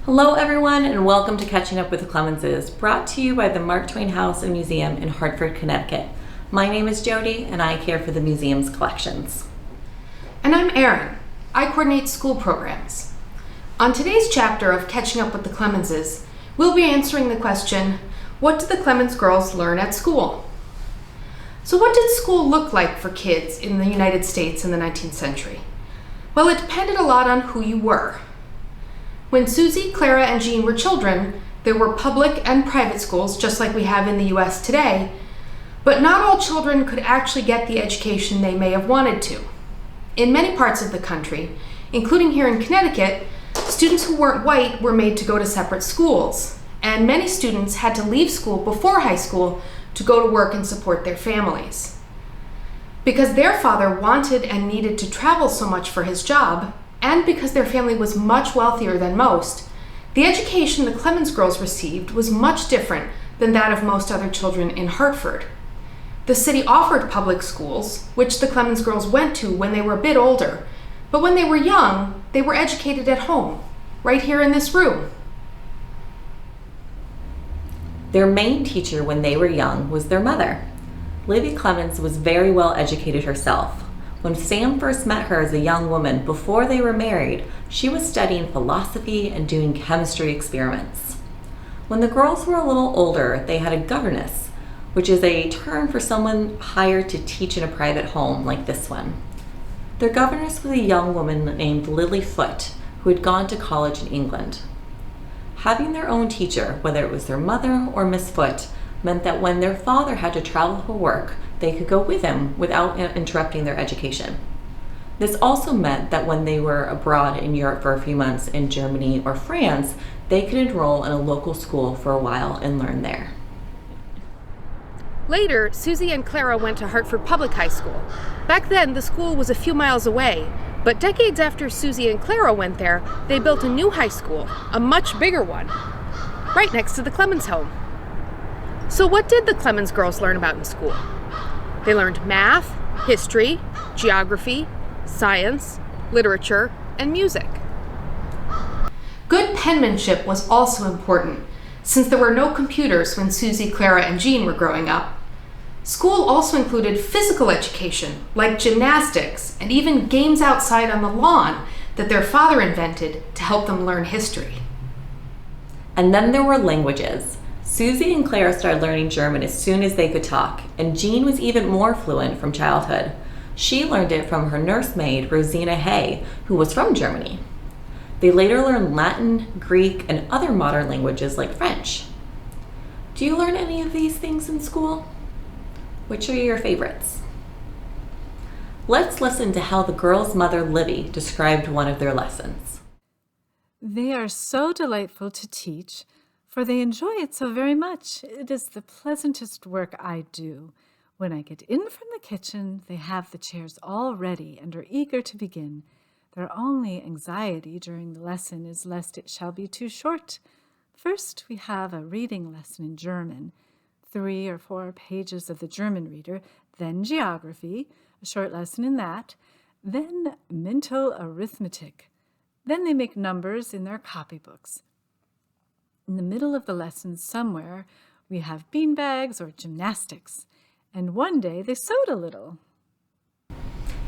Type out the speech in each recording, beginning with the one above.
Hello everyone and welcome to Catching Up with the Clemenses, brought to you by the Mark Twain House and Museum in Hartford, Connecticut. My name is Jody and I care for the museum's collections. And I'm Erin. I coordinate school programs. On today's chapter of Catching Up with the Clemenses, we'll be answering the question, what did the Clemens girls learn at school? So what did school look like for kids in the United States in the 19th century? Well, it depended a lot on who you were. When Susie, Clara, and Jean were children, there were public and private schools, just like we have in the US today, but not all children could actually get the education they may have wanted to. In many parts of the country, including here in Connecticut, students who weren't white were made to go to separate schools, and many students had to leave school before high school to go to work and support their families. Because their father wanted and needed to travel so much for his job, and because their family was much wealthier than most, the education the Clemens girls received was much different than that of most other children in Hartford. The city offered public schools, which the Clemens girls went to when they were a bit older, but when they were young, they were educated at home, right here in this room. Their main teacher when they were young was their mother. Livy Clemens was very well educated herself. When Sam first met her as a young woman before they were married, she was studying philosophy and doing chemistry experiments. When the girls were a little older, they had a governess, which is a term for someone hired to teach in a private home like this one. Their governess was a young woman named Lily Foote, who had gone to college in England. Having their own teacher, whether it was their mother or Miss Foote, meant that when their father had to travel for work, they could go with him without interrupting their education. This also meant that when they were abroad in Europe for a few months in Germany or France, they could enroll in a local school for a while and learn there. Later, Susie and Clara went to Hartford Public High School. Back then, the school was a few miles away, but decades after Susie and Clara went there, they built a new high school, a much bigger one, right next to the Clemens home. So what did the Clemens girls learn about in school? They learned math, history, geography, science, literature, and music. Good penmanship was also important, since there were no computers when Susie, Clara, and Jean were growing up. School also included physical education, like gymnastics, and even games outside on the lawn that their father invented to help them learn history. And then there were languages. Susie and Clara started learning German as soon as they could talk, and Jean was even more fluent from childhood. She learned it from her nursemaid, Rosina Hay, who was from Germany. They later learned Latin, Greek, and other modern languages like French. Do you learn any of these things in school? Which are your favorites? Let's listen to how the girls' mother, Livy, described one of their lessons. They are so delightful to teach, for they enjoy it so very much. It is the pleasantest work I do. When I get in from the kitchen, they have the chairs all ready and are eager to begin. Their only anxiety during the lesson is lest it shall be too short. First, we have a reading lesson in German, 3 or 4 pages of the German reader, then geography, a short lesson in that, then mental arithmetic. Then they make numbers in their copybooks. In the middle of the lesson somewhere, we have beanbags or gymnastics. And one day they sewed a little.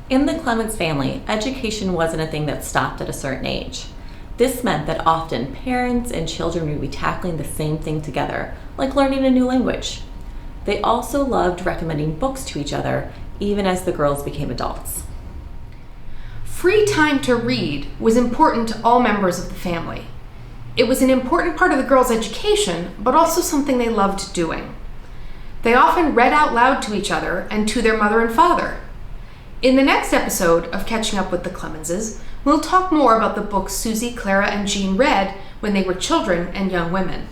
In the Clemens family, education wasn't a thing that stopped at a certain age. This meant that often parents and children would be tackling the same thing together, like learning a new language. They also loved recommending books to each other, even as the girls became adults. Free time to read was important to all members of the family. It was an important part of the girls' education, but also something they loved doing. They often read out loud to each other and to their mother and father. In the next episode of Catching Up with the Clemenses, we'll talk more about the books Susie, Clara, and Jean read when they were children and young women.